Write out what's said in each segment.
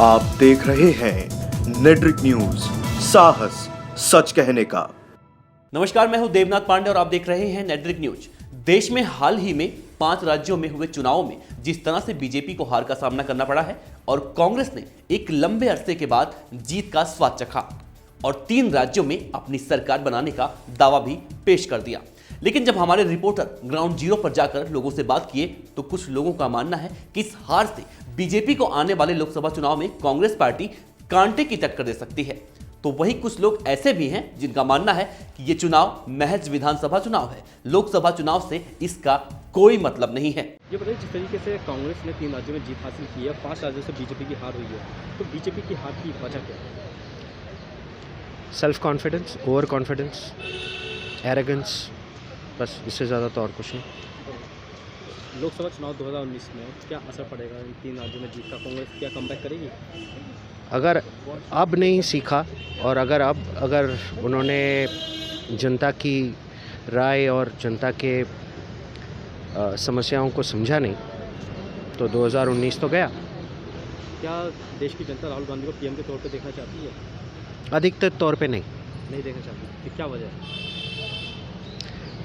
आप देख रहे हैं नेट्रिक न्यूज, साहस सच कहने का। नमस्कार, मैं हूं देवनाथ पांडे और आप देख रहे हैं नेट्रिक न्यूज। देश में हाल ही में 5 राज्यों में हुए चुनाव में जिस तरह से बीजेपी को हार का सामना करना पड़ा है और कांग्रेस ने एक लंबे अरसे के बाद जीत का स्वाद चखा और 3 राज्यों में अपनी सरकार बनाने का दावा भी पेश कर दिया। लेकिन जब हमारे रिपोर्टर ग्राउंड जीरो पर जाकर लोगों से बात किए तो कुछ लोगों का मानना है कि इस हार से बीजेपी को आने वाले लोकसभा चुनाव में कांग्रेस पार्टी कांटे की टक्कर दे सकती है। तो वहीं कुछ लोग ऐसे भी हैं जिनका मानना है कि ये चुनाव महज विधानसभा चुनाव है, लोकसभा चुनाव से इसका कोई मतलब नहीं है। ये बताइए, जिस तरीके से कांग्रेस ने 3 राज्यों में जीत हासिल की है, 5 राज्यों से बीजेपी की हार हुई है, तो बीजेपी की हार की वजह क्या है? Self confidence, over confidence, arrogance, बस इससे ज़्यादा तो और कुछ नहीं। लोकसभा चुनाव 2019 में क्या असर पड़ेगा इन 3 राज्यों में जीत का? कांग्रेस क्या कमबैक करेगी? अगर अब नहीं सीखा और अगर उन्होंने जनता की राय और जनता के समस्याओं को समझा नहीं तो 2019 तो गया। क्या देश की जनता राहुल गांधी को पीएम के तौर पे देखना चाहती है? अधिकतर तौर पे नहीं देखना चाहती। तो क्या वजह है?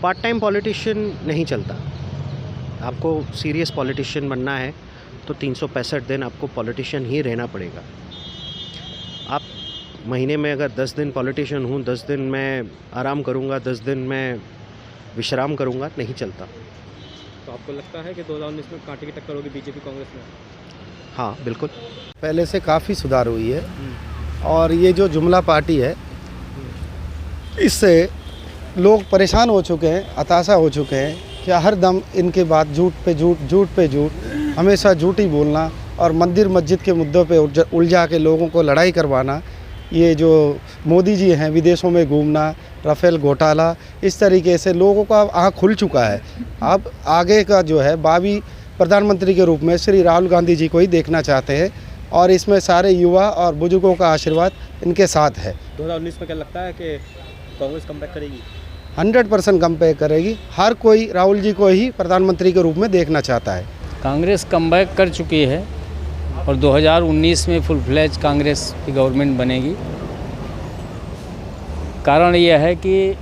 पार्ट टाइम पॉलिटिशियन नहीं चलता। आपको सीरियस पॉलिटिशियन बनना है तो 365 दिन आपको पॉलिटिशियन ही रहना पड़ेगा। आप महीने में अगर 10 दिन पॉलिटिशियन हूँ, 10 दिन मैं आराम करूँगा, 10 दिन मैं विश्राम करूँगा, नहीं चलता। तो आपको लगता है कि 2019 में कांटे की टक्कर होगी बीजेपी कांग्रेस में? हाँ, बिल्कुल। पहले से काफ़ी सुधार हुई है और ये जो जुमला पार्टी है इससे लोग परेशान हो चुके हैं, हताशा हो चुके हैं कि हर दम इनके बात झूठ पे झूठ, हमेशा झूठ ही बोलना और मंदिर मस्जिद के मुद्दों पे उलझा के लोगों को लड़ाई करवाना। ये जो मोदी जी हैं विदेशों में घूमना, राफेल घोटाला, इस तरीके से लोगों का आँख खुल चुका है। अब आगे का जो है भावी प्रधानमंत्री के रूप में श्री राहुल गांधी जी को ही देखना चाहते हैं और इसमें सारे युवा और बुजुर्गों का आशीर्वाद इनके साथ है। 2019 में क्या लगता है कि कांग्रेस कमबैक करेगी? 100% कमबैक करेगी। हर कोई राहुल जी को ही प्रधानमंत्री के रूप में देखना चाहता है। कांग्रेस कमबैक कर चुकी है और 2019 में फुल फ्लैज कांग्रेस की गवर्नमेंट बनेगी। कारण यह है कि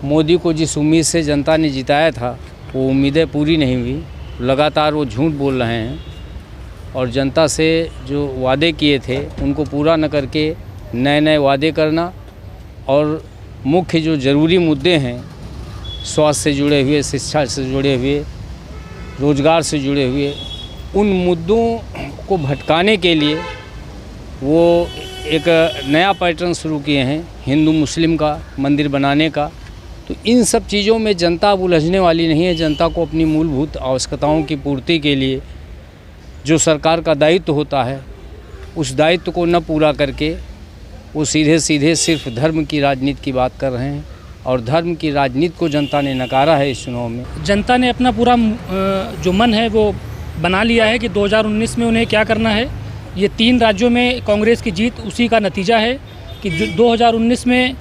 मोदी को जिस उम्मीद से जनता ने जिताया था वो उम्मीदें पूरी नहीं हुई। लगातार वो झूठ बोल रहे हैं और जनता से जो वादे किए थे उनको पूरा न करके नए वादे करना और मुख्य जो ज़रूरी मुद्दे हैं, स्वास्थ्य से जुड़े हुए, शिक्षा से जुड़े हुए, रोजगार से जुड़े हुए, उन मुद्दों को भटकाने के लिए वो एक नया पैटर्न शुरू किए हैं हिंदू मुस्लिम का, मंदिर बनाने का। तो इन सब चीज़ों में जनता अब उलझने वाली नहीं है। जनता को अपनी मूलभूत आवश्यकताओं की पूर्ति के लिए जो सरकार का दायित्व होता है उस दायित्व को न पूरा करके वो सीधे सिर्फ धर्म की राजनीति की बात कर रहे हैं और धर्म की राजनीति को जनता ने नकारा है। इस चुनाव में जनता ने अपना पूरा जो मन है वो बना लिया है कि 2019 में उन्हें क्या करना है। ये 3 राज्यों में कांग्रेस की जीत उसी का नतीजा है कि 2019 में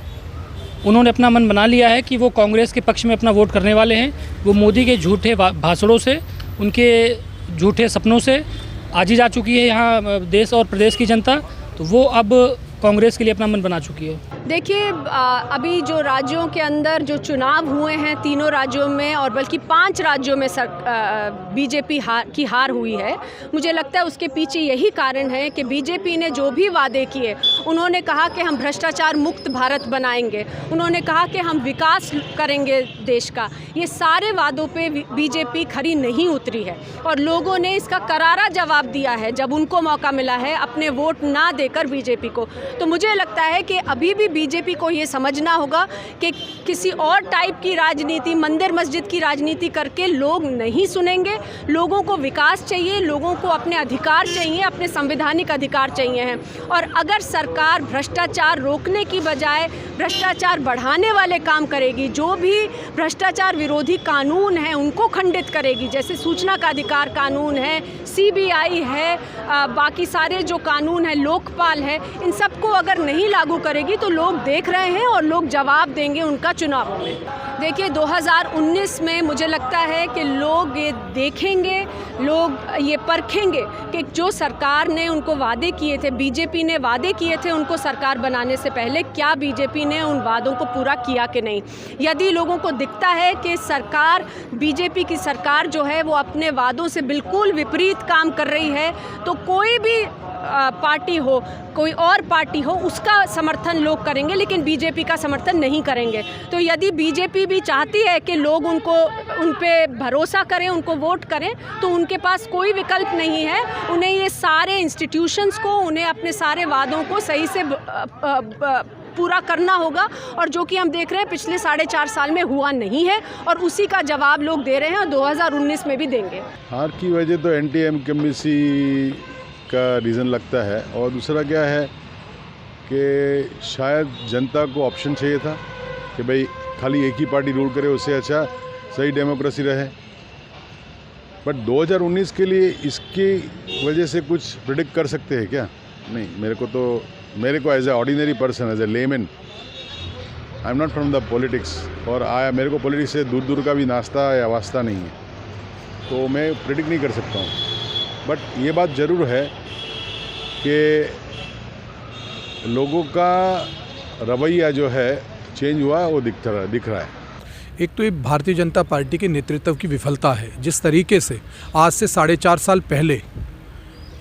उन्होंने अपना मन बना लिया है कि वो कांग्रेस के पक्ष में अपना वोट करने वाले हैं। वो मोदी के झूठे भाषणों से, उनके झूठे सपनों से आजी जा चुकी है यहाँ देश और प्रदेश की जनता, तो वो अब कांग्रेस के लिए अपना मन बना चुकी है। देखिए, अभी जो राज्यों के अंदर जो चुनाव हुए हैं, तीनों राज्यों में और बल्कि 5 राज्यों में बीजेपी की हार हुई है। मुझे लगता है उसके पीछे यही कारण है कि बीजेपी ने जो भी वादे किए, उन्होंने कहा कि हम भ्रष्टाचार मुक्त भारत बनाएंगे, उन्होंने कहा कि हम विकास करेंगे देश का। ये सारे वादों पे बीजेपी खरी नहीं उतरी है और लोगों ने इसका करारा जवाब दिया है जब उनको मौका मिला है अपने वोट ना देकर बीजेपी को। तो मुझे लगता है कि अभी भी बीजेपी को ये समझना होगा कि किसी और टाइप की राजनीति, मंदिर मस्जिद की राजनीति करके लोग नहीं सुनेंगे। लोगों को विकास चाहिए, लोगों को अपने अधिकार चाहिए, अपने संवैधानिक अधिकार चाहिए हैं। और अगर सरकार भ्रष्टाचार रोकने की बजाय भ्रष्टाचार बढ़ाने वाले काम करेगी, जो भी भ्रष्टाचार विरोधी कानून हैं उनको खंडित करेगी, जैसे सूचना का अधिकार कानून है, सीबीआई है, बाकी सारे जो कानून है, लोकपाल है, इन सबको अगर नहीं लागू करेगी तो लोग देख रहे हैं और लोग जवाब देंगे उनका चुनाव में। देखिए 2019 में मुझे लगता है कि लोग ये देखेंगे, लोग ये परखेंगे कि जो सरकार ने उनको वादे किए थे, बीजेपी ने वादे किए थे उनको सरकार बनाने से पहले, क्या बीजेपी ने उन वादों को पूरा किया कि नहीं। यदि लोगों को दिखता है कि सरकार, बीजेपी की सरकार जो है वो अपने वादों से बिल्कुल विपरीत काम कर रही है, तो कोई भी पार्टी हो, कोई और पार्टी हो, उसका समर्थन लोग करेंगे, लेकिन बीजेपी का समर्थन नहीं करेंगे। तो यदि बीजेपी भी चाहती है कि लोग उन पे भरोसा करें, उनको वोट करें, तो उनके पास कोई विकल्प नहीं है। उन्हें ये सारे इंस्टीट्यूशंस को, उन्हें अपने सारे वादों को सही से पूरा करना होगा, और जो कि हम देख रहे हैं पिछले 4.5 साल में हुआ नहीं है, और उसी का जवाब लोग दे रहे हैं और 2019 में भी देंगे। हार की वजह तो एंटी-इनकम्बेंसी का रीज़न लगता है, और दूसरा क्या है कि शायद जनता को ऑप्शन चाहिए था कि भाई खाली एक ही पार्टी रूल करे, उससे अच्छा सही डेमोक्रेसी रहे। बट 2019 के लिए इसकी वजह से कुछ प्रिडिक्ट कर सकते हैं क्या? नहीं, मेरे को as a ordinary person, as a layman, I am not from the politics, और मेरे को पॉलिटिक्स से दूर का भी नाश्ता या वास्ता नहीं है, तो मैं प्रिडिक्ट नहीं कर सकता हूँ। बट ये बात ज़रूर है कि लोगों का रवैया जो है चेंज हुआ, वो दिख रहा है। एक तो ये भारतीय जनता पार्टी के नेतृत्व की विफलता है। जिस तरीके से आज से 4.5 साल पहले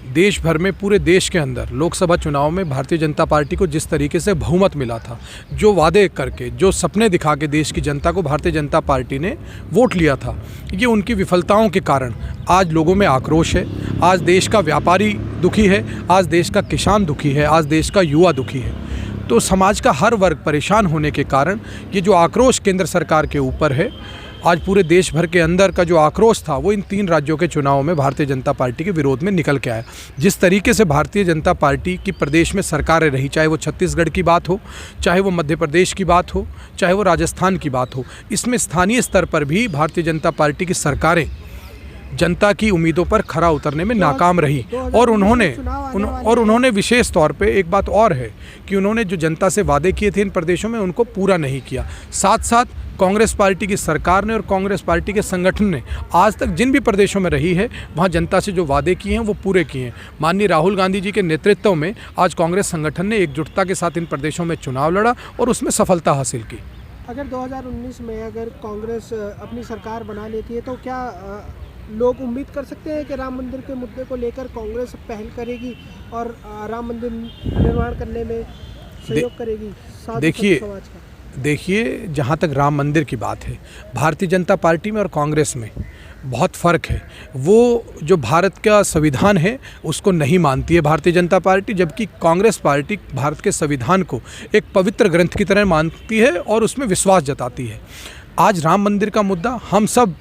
देश भर में, पूरे देश के अंदर लोकसभा चुनाव में भारतीय जनता पार्टी को जिस तरीके से बहुमत मिला था, जो वादे करके, जो सपने दिखा के देश की जनता को भारतीय जनता पार्टी ने वोट लिया था, ये उनकी विफलताओं के कारण आज लोगों में आक्रोश है। आज देश का व्यापारी दुखी है, आज देश का किसान दुखी है, आज देश का युवा दुखी है। तो समाज का हर वर्ग परेशान होने के कारण ये जो आक्रोश केंद्र सरकार के ऊपर है, आज पूरे देश भर के अंदर का जो आक्रोश था, वो इन 3 राज्यों के चुनाव में भारतीय जनता पार्टी के विरोध में निकल के आया। जिस तरीके से भारतीय जनता पार्टी की प्रदेश में सरकारें रही, चाहे वो छत्तीसगढ़ की बात हो, चाहे वो मध्य प्रदेश की बात हो, चाहे वो राजस्थान की बात हो, इसमें स्थानीय स्तर पर भी भारतीय जनता पार्टी की सरकारें जनता की उम्मीदों पर खरा उतरने में नाकाम रही। और उन्होंने विशेष तौर पे एक बात और है कि उन्होंने जो जनता से वादे किए थे इन प्रदेशों में, उनको पूरा नहीं किया। साथ साथ कांग्रेस पार्टी की सरकार ने और कांग्रेस पार्टी के संगठन ने आज तक जिन भी प्रदेशों में रही है, वहाँ जनता से जो वादे किए हैं वो पूरे किए हैं। माननीय राहुल गांधी जी के नेतृत्व में आज कांग्रेस संगठन ने एकजुटता के साथ इन प्रदेशों में चुनाव लड़ा और उसमें सफलता हासिल की। अगर 2019 में अगर कांग्रेस अपनी सरकार बना लेती है, तो क्या लोग उम्मीद कर सकते हैं कि राम मंदिर के मुद्दे को लेकर कांग्रेस पहल करेगी और राम मंदिर निर्माण करने में सहयोग करेगी? देखिए, जहाँ तक राम मंदिर की बात है, भारतीय जनता पार्टी में और कांग्रेस में बहुत फ़र्क है। वो जो भारत का संविधान है उसको नहीं मानती है भारतीय जनता पार्टी, जबकि कांग्रेस पार्टी भारत के संविधान को एक पवित्र ग्रंथ की तरह मानती है और उसमें विश्वास जताती है। आज राम मंदिर का मुद्दा, हम सब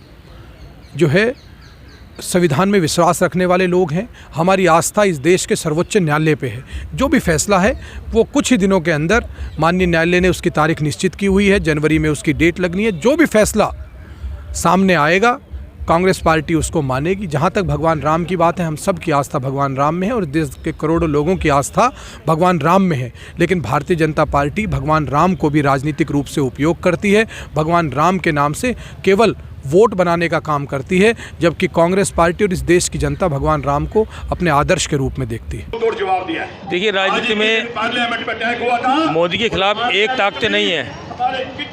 जो है संविधान में विश्वास रखने वाले लोग हैं। हमारी आस्था इस देश के सर्वोच्च न्यायालय पे है। जो भी फैसला है वो कुछ ही दिनों के अंदर माननीय न्यायालय ने उसकी तारीख निश्चित की हुई है, जनवरी में उसकी डेट लगनी है। जो भी फैसला सामने आएगा कांग्रेस पार्टी उसको मानेगी। जहाँ तक भगवान राम की बात है, हम सब की आस्था भगवान राम में है और देश के करोड़ों लोगों की आस्था भगवान राम में है। लेकिन भारतीय जनता पार्टी भगवान राम को भी राजनीतिक रूप से उपयोग करती है, भगवान राम के नाम से केवल वोट बनाने का काम करती है, जबकि कांग्रेस पार्टी और इस देश की जनता भगवान राम को अपने आदर्श के रूप में देखती है। देखिए, राजनीति में मोदी के खिलाफ एक ताकतें नहीं है।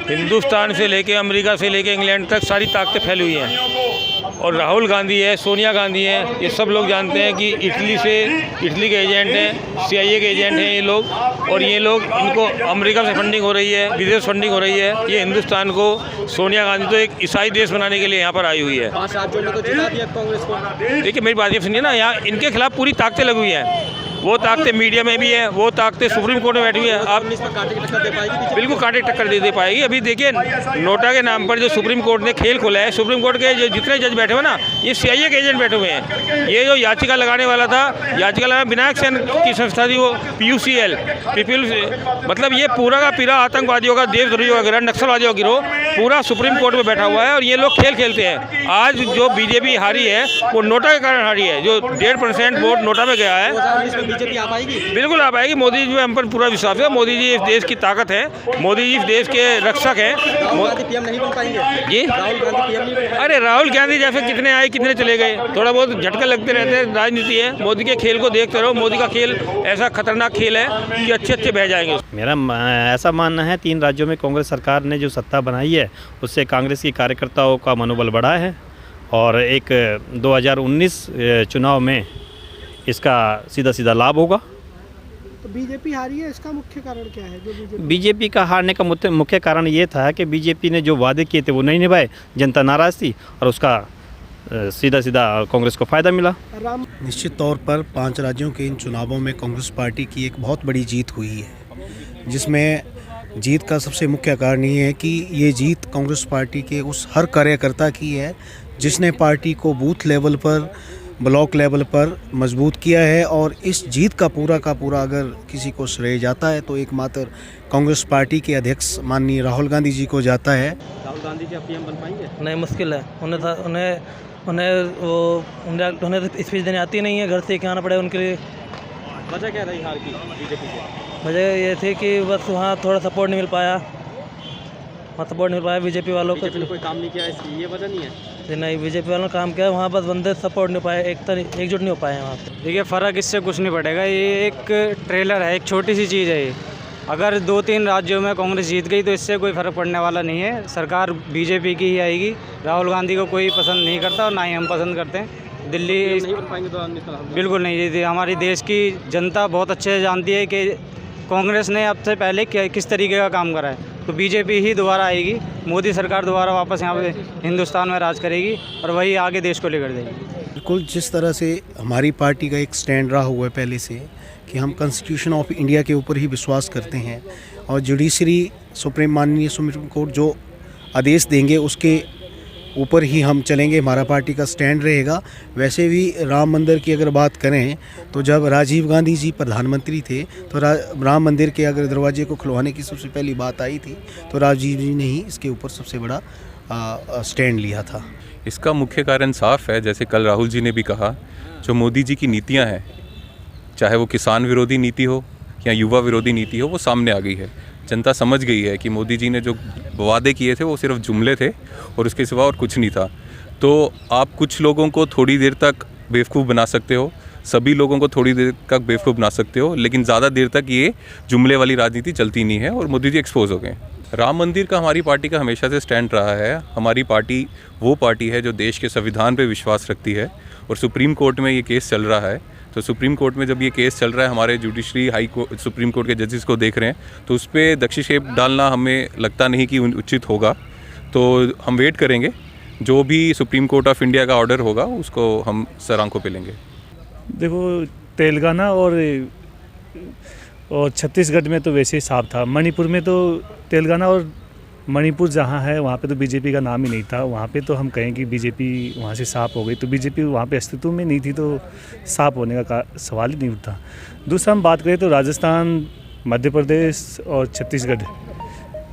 हिंदुस्तान से लेके अमेरिका से लेके इंग्लैंड तक सारी ताकतें फैली हुई हैं। और राहुल गांधी है, सोनिया गांधी है, ये सब लोग जानते हैं कि इटली के एजेंट हैं, CIA के एजेंट हैं ये लोग। और ये लोग, इनको अमेरिका से फंडिंग हो रही है, विदेश फंडिंग हो रही है। ये हिंदुस्तान को, सोनिया गांधी तो एक ईसाई देश बनाने के लिए यहाँ पर आई हुई है। 5 राज्यों में तो जिता दिया कांग्रेस को। देखिए, मेरी बात ये सुनिए ना, यहाँ इनके खिलाफ पूरी ताकतें लगी हुई हैं। वो ताकतें मीडिया में भी है, वो ताकतें सुप्रीम कोर्ट में बैठी हुई है। आप कांटे की टक्कर दे पाएगी? बिल्कुल कांटे की टक्कर दे पाएगी। अभी देखिए, नोटा के नाम पर जो सुप्रीम कोर्ट ने खेल खोला है, सुप्रीम कोर्ट के जो जितने जज बैठे हुए ना, ये CIA के एजेंट बैठे हुए हैं। ये जो याचिका लगाने वाला था, याचिका लगाने विनायक सेन की संस्था थी, वो PUCL, मतलब ये पूरा का पूरा आतंकवादियों का, देशद्रोहियों का गिरोह, नक्सलवादियों का गिरोह पूरा सुप्रीम कोर्ट में बैठा हुआ है और ये लोग खेल खेलते हैं। आज जो बीजेपी हारी है वो नोटा के कारण हारी है, जो 1.5% वोट नोटा में गया है। बीजेपी आ पाएगी? बिल्कुल आ पाएगी। मोदी जी में हम पर पूरा विश्वास है। मोदी जी इस देश की ताकत है, मोदी जी इस देश के रक्षक हैं। पीएम नहीं बन पाएंगे जी? राहुल गांधी पीएम नहीं बन? अरे राहुल गांधी जैसे कितने आए कितने चले गए, थोड़ा बहुत झटके लगते रहते हैं, राजनीति है। मोदी के खेल को देखते रहो, मोदी का खेल ऐसा खतरनाक खेल है कि अच्छे बह जाएंगे। मेरा ऐसा मानना है 3 राज्यों में कांग्रेस सरकार ने जो सत्ता बनाई है उससे कांग्रेस की कार्यकर्ताओं का मनोबल बढ़ा है और एक 2019 चुनाव में इसका सीधा लाभ होगा। तो बीजेपी हारी है, इसका मुख्य कारण क्या है? जो बीजेपी का हारने का मुख्य कारण ये था कि बीजेपी ने जो वादे किए थे वो नहीं निभाए, जनता नाराज़ थी और उसका सीधा कांग्रेस को फ़ायदा मिला। निश्चित तौर पर 5 राज्यों के इन चुनावों में कांग्रेस पार्टी की एक बहुत बड़ी जीत हुई है, जिसमें जीत का सबसे मुख्य कारण ये है कि ये जीत कांग्रेस पार्टी के उस हर कार्यकर्ता की है जिसने पार्टी को बूथ लेवल पर, ब्लॉक लेवल पर मजबूत किया है। और इस जीत का पूरा अगर किसी को श्रेय जाता है तो एकमात्र कांग्रेस पार्टी के अध्यक्ष माननीय राहुल गांधी जी को जाता है। राहुल गांधी जी पीएम बन पाएंगे? नहीं, मुश्किल है। उन्हें स्पीच देने आती नहीं है, घर से क्या आना पड़े उनके लिए। वजह क्या रही हार की बीजेपी की? वजह ये थी कि बस वहाँ थोड़ा सपोर्ट नहीं मिल पाया, बीजेपी वालों को। कोई काम नहीं किया, इसकी ये वजह नहीं है? नहीं, बीजेपी वालों ने काम किया, वहाँ बस बंदे सपोर्ट नहीं पाए, एकजुट नहीं हो पाए वहाँ पे। देखिए, फ़र्क इससे कुछ नहीं पड़ेगा। ये एक ट्रेलर है, एक छोटी सी चीज़ है ये। अगर 2-3 राज्यों में कांग्रेस जीत गई तो इससे कोई फ़र्क पड़ने वाला नहीं है। सरकार बीजेपी की ही आएगी। राहुल गांधी को कोई पसंद नहीं करता और ना ही हम पसंद करते हैं। दिल्ली नहीं बन पाएंगे तो बिल्कुल नहीं। हमारी देश की जनता बहुत अच्छे से जानती है कि कांग्रेस ने अब से पहले किस तरीके का काम करा है। तो बीजेपी ही दोबारा आएगी, मोदी सरकार दोबारा वापस यहाँ पे हिंदुस्तान में राज करेगी और वही आगे देश को लेकर जाएगी। बिल्कुल, जिस तरह से हमारी पार्टी का एक स्टैंड रहा हुआ है पहले से कि हम कॉन्स्टिट्यूशन ऑफ इंडिया के ऊपर ही विश्वास करते हैं और जुडिशरी माननीय सुप्रीम कोर्ट जो आदेश देंगे उसके ऊपर ही हम चलेंगे, हमारा पार्टी का स्टैंड रहेगा। वैसे भी राम मंदिर की अगर बात करें तो जब राजीव गांधी जी प्रधानमंत्री थे तो राम मंदिर के अगर दरवाजे को खुलवाने की सबसे पहली बात आई थी तो राजीव जी ने ही इसके ऊपर सबसे बड़ा स्टैंड लिया था। इसका मुख्य कारण साफ है, जैसे कल राहुल जी ने भी कहा, जो मोदी जी की नीतियां हैं, चाहे वो किसान विरोधी नीति हो या युवा विरोधी नीति हो, वो सामने आ गई है। जनता समझ गई है कि मोदी जी ने जो वादे किए थे वो सिर्फ जुमले थे और उसके सिवा और कुछ नहीं था। तो आप कुछ लोगों को थोड़ी देर तक बेवकूफ़ बना सकते हो, सभी लोगों को थोड़ी देर तक बेवकूफ़ बना सकते हो, लेकिन ज़्यादा देर तक ये जुमले वाली राजनीति चलती नहीं है और मोदी जी एक्सपोज हो गए। राम मंदिर का हमारी पार्टी का हमेशा से स्टैंड रहा है। हमारी पार्टी वो पार्टी है जो देश के संविधान पर विश्वास रखती है और सुप्रीम कोर्ट में ये केस चल रहा है। तो सुप्रीम कोर्ट में जब ये केस चल रहा है, हमारे judiciary high court, supreme court के जजेस को देख रहे हैं, तो उस पर दक्षिक्षेप डालना हमें लगता नहीं कि उचित होगा। तो हम वेट करेंगे, जो भी सुप्रीम कोर्ट ऑफ इंडिया का ऑर्डर होगा उसको हम सर आंखों पे लेंगे। देखो, तेलंगाना और छत्तीसगढ़ में तो वैसे ही साफ था। मणिपुर में तो तेलंगाना और मणिपुर जहाँ है वहाँ पे तो बीजेपी का नाम ही नहीं था। वहाँ पे तो हम कहें कि बीजेपी वहाँ से साफ हो गई, तो बीजेपी वहाँ पे अस्तित्व में नहीं थी, तो साफ होने का सवाल ही नहीं उठता। दूसरा हम बात करें तो राजस्थान, मध्य प्रदेश और छत्तीसगढ़,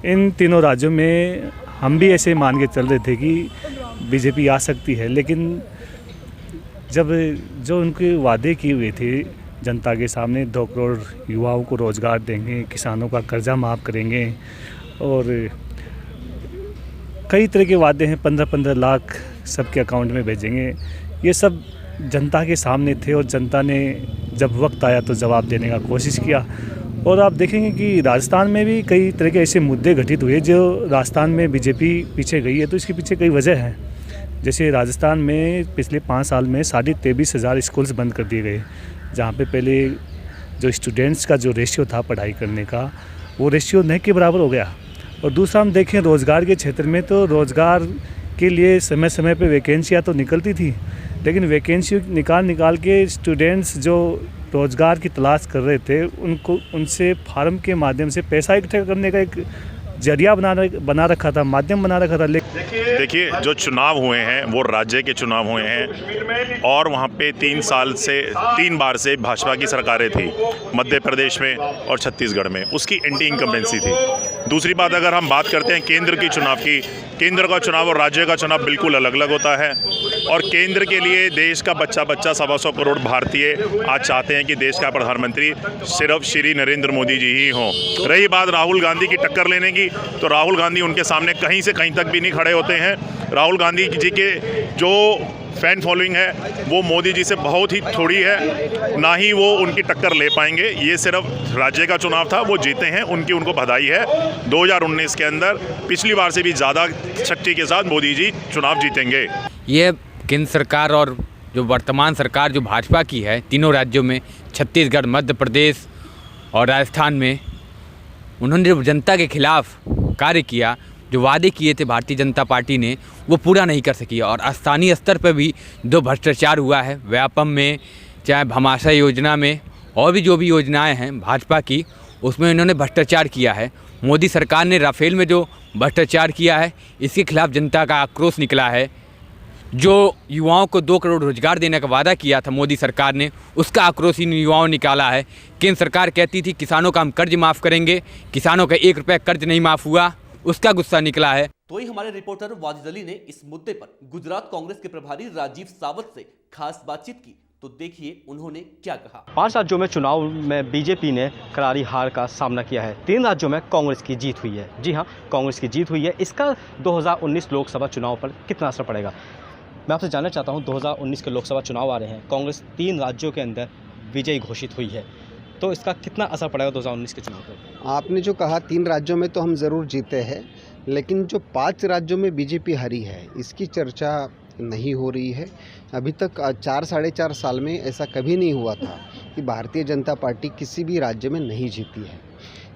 इन तीनों राज्यों में हम भी ऐसे मान के चल रहे थे कि बीजेपी आ सकती है, लेकिन जब जो उनके वादे किए हुए थे जनता के सामने, 2 करोड़ युवाओं को रोज़गार देंगे, किसानों का कर्जा माफ़ करेंगे और कई तरह के वादे हैं, 15-15 लाख सबके अकाउंट में भेजेंगे, ये सब जनता के सामने थे और जनता ने जब वक्त आया तो जवाब देने का कोशिश किया। और आप देखेंगे कि राजस्थान में भी कई तरह के ऐसे मुद्दे घटित हुए जो राजस्थान में बीजेपी पीछे गई है, तो इसके पीछे कई वजह हैं। जैसे राजस्थान में पिछले 5 साल में 23,500 स्कूल्स बंद कर दिए गए, जहाँ पे पहले जो स्टूडेंट्स का जो रेशियो था पढ़ाई करने का, वो रेशियो नहीं के बराबर हो गया। और दूसरा हम देखें रोज़गार के क्षेत्र में, तो रोज़गार के लिए समय समय पे वैकेंसियाँ तो निकलती थी, लेकिन वैकेंसी निकाल के स्टूडेंट्स जो रोज़गार की तलाश कर रहे थे उनको उनसे फार्म के माध्यम से पैसा इकट्ठा करने का एक जरिया बना रखा था, माध्यम बना रखा था। देखिए, जो चुनाव हुए हैं वो राज्य के चुनाव हुए हैं और वहाँ पे 3 बार से भाजपा की सरकारें थी, मध्य प्रदेश में और छत्तीसगढ़ में, उसकी एंटी इनकम्बेंसी थी। दूसरी बात, अगर हम बात करते हैं केंद्र की चुनाव की, केंद्र का चुनाव और राज्य का चुनाव बिल्कुल अलग अलग होता है। और केंद्र के लिए देश का बच्चा 125 करोड़ भारतीय आज चाहते हैं कि देश का प्रधानमंत्री सिर्फ श्री नरेंद्र मोदी जी ही हों। रही बात राहुल गांधी की टक्कर लेने की, तो राहुल गांधी उनके सामने कहीं से कहीं तक भी नहीं खड़े होते हैं। राहुल गांधी जी के जो फैन फॉलोइंग है वो मोदी जी से बहुत ही थोड़ी है, ना ही वो उनकी टक्कर ले पाएंगे। ये सिर्फ राज्य का चुनाव था, वो जीते हैं, उनको बधाई है। 2019 के अंदर पिछली बार से भी ज़्यादा शक्ति के साथ मोदी जी चुनाव जीतेंगे। ये केंद्र सरकार और जो वर्तमान सरकार जो भाजपा की है, तीनों राज्यों में, छत्तीसगढ़, मध्य प्रदेश और राजस्थान में, उन्होंने जो जनता के खिलाफ कार्य किया, जो वादे किए थे भारतीय जनता पार्टी ने, वो पूरा नहीं कर सकी। और स्थानीय स्तर पर भी जो भ्रष्टाचार हुआ है, व्यापम में, चाहे भामाशाह योजना में, और भी जो भी योजनाएं हैं भाजपा की, उसमें इन्होंने भ्रष्टाचार किया है। मोदी सरकार ने राफेल में जो भ्रष्टाचार किया है, इसके खिलाफ जनता का आक्रोश निकला है। जो युवाओं को 2 करोड़ रोजगार देने का वादा किया था मोदी सरकार ने, उसका आक्रोश इन युवाओं ने निकाला है। केंद्र सरकार कहती थी किसानों का हम कर्ज माफ़ करेंगे, किसानों का 1 रुपया कर्ज नहीं माफ़ हुआ, उसका गुस्सा निकला है। तो ही हमारे रिपोर्टर वाजिद अली ने इस मुद्दे पर गुजरात कांग्रेस के प्रभारी राजीव सावत से खास बातचीत की, तो देखिए उन्होंने क्या कहा। 5 राज्यों में चुनाव में बीजेपी ने करारी हार का सामना किया है। 3 राज्यों में कांग्रेस की जीत हुई है। जी हाँ, कांग्रेस की जीत हुई है। इसका 2019 लोकसभा चुनाव पर कितना असर पड़ेगा, मैं आपसे जानना चाहता हूँ। 2019 के लोकसभा चुनाव आ रहे हैं, कांग्रेस 3 राज्यों के अंदर विजयी घोषित हुई है, तो इसका कितना असर पड़ेगा 2019 के चुनाव पर? आपने जो कहा 3 राज्यों में तो हम ज़रूर जीते हैं, लेकिन जो 5 राज्यों में बीजेपी हारी है, इसकी चर्चा नहीं हो रही है। अभी तक 4 साढ़े 4 साल में ऐसा कभी नहीं हुआ था कि भारतीय जनता पार्टी किसी भी राज्य में नहीं जीती है।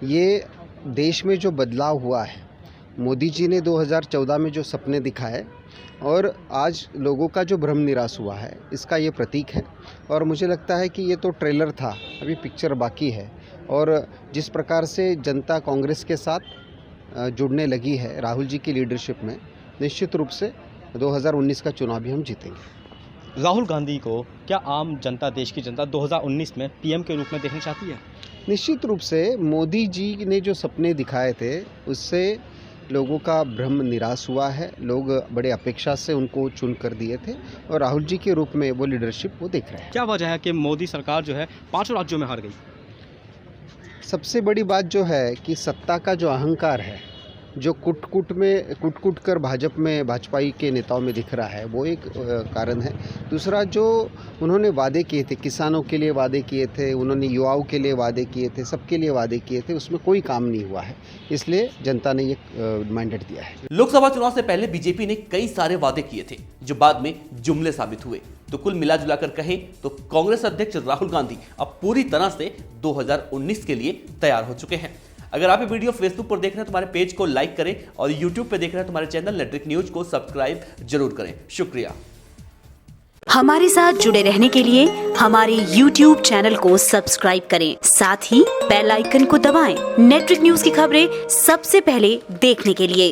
ये देश में जो बदलाव हुआ है, मोदी जी ने 2014 में जो सपने दिखाए और आज लोगों का जो भ्रम निराश हुआ है, इसका ये प्रतीक है। और मुझे लगता है कि ये तो ट्रेलर था, अभी पिक्चर बाकी है। और जिस प्रकार से जनता कांग्रेस के साथ जुड़ने लगी है राहुल जी की लीडरशिप में, निश्चित रूप से 2019 का चुनाव भी हम जीतेंगे। राहुल गांधी को क्या आम जनता, देश की जनता 2019 में पीएम के रूप में देखना चाहती है? निश्चित रूप से मोदी जी ने जो सपने दिखाए थे, उससे लोगों का भ्रम निराश हुआ है। लोग बड़े अपेक्षा से उनको चुन कर दिए थे और राहुल जी के रूप में वो लीडरशिप वो देख रहे हैं। क्या वजह है कि मोदी सरकार जो है 5 राज्यों में हार गई? सबसे बड़ी बात जो है कि सत्ता का जो अहंकार है, जो कुट कर भाजपाई के नेताओं में दिख रहा है, वो एक कारण है। दूसरा, जो उन्होंने वादे किए थे, किसानों के लिए वादे किए थे, उन्होंने युवाओं के लिए वादे किए थे, सबके लिए वादे किए थे, उसमें कोई काम नहीं हुआ है। इसलिए जनता ने ये मैंडेट दिया है। लोकसभा चुनाव से पहले बीजेपी ने कई सारे वादे किए थे जो बाद में जुमले साबित हुए। तो कुल मिला जुलाकर कहें तो कांग्रेस अध्यक्ष राहुल गांधी अब पूरी तरह से 2019 के लिए तैयार हो चुके हैं। अगर आप ये वीडियो फेसबुक पर देख रहे हैं तो हमारे पेज को लाइक करें और यूट्यूब पर देख रहे हैं तो हमारे चैनल नेट्रिक न्यूज को सब्सक्राइब जरूर करें। शुक्रिया। हमारे साथ जुड़े रहने के लिए हमारे YouTube चैनल को सब्सक्राइब करें, साथ ही बेल आइकन को दबाएं। नेट्रिक न्यूज की खबरें सबसे पहले देखने के लिए।